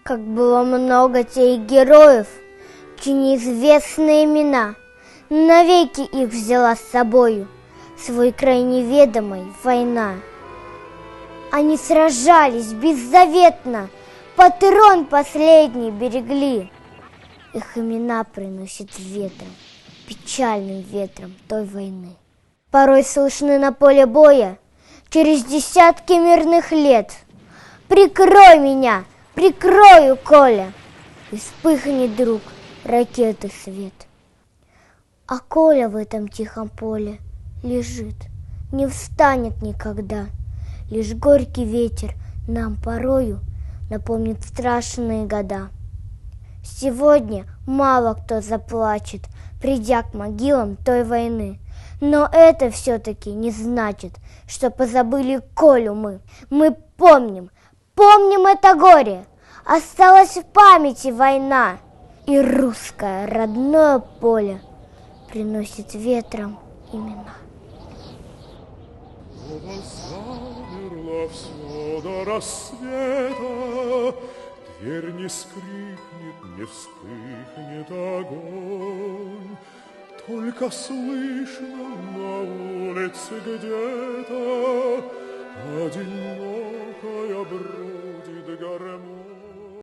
Как было много тех героев, чьи неизвестные имена навеки их взяла с собою свой край неведомой война. Они сражались беззаветно, патрон последний берегли. Их имена приносят ветром, печальным ветром той войны. Порой слышны на поле боя через десятки мирных лет: «Прикрой меня, прикрою, Коля!» И вспыхнет, друг, ракеты свет. А Коля в этом тихом поле лежит, не встанет никогда. Лишь горький ветер нам порою напомнит страшные года. Сегодня мало кто заплачет, придя к могилам той войны. Но это все-таки не значит, что позабыли Колю мы. Мы помним это горе. Осталась в памяти война. И русское родное поле приносит ветром имена. Замерло все до рассвета, дверь не скрипнет, не вспыхнет огонь. Только слышно на улице где-то одинокая бродит гармонь.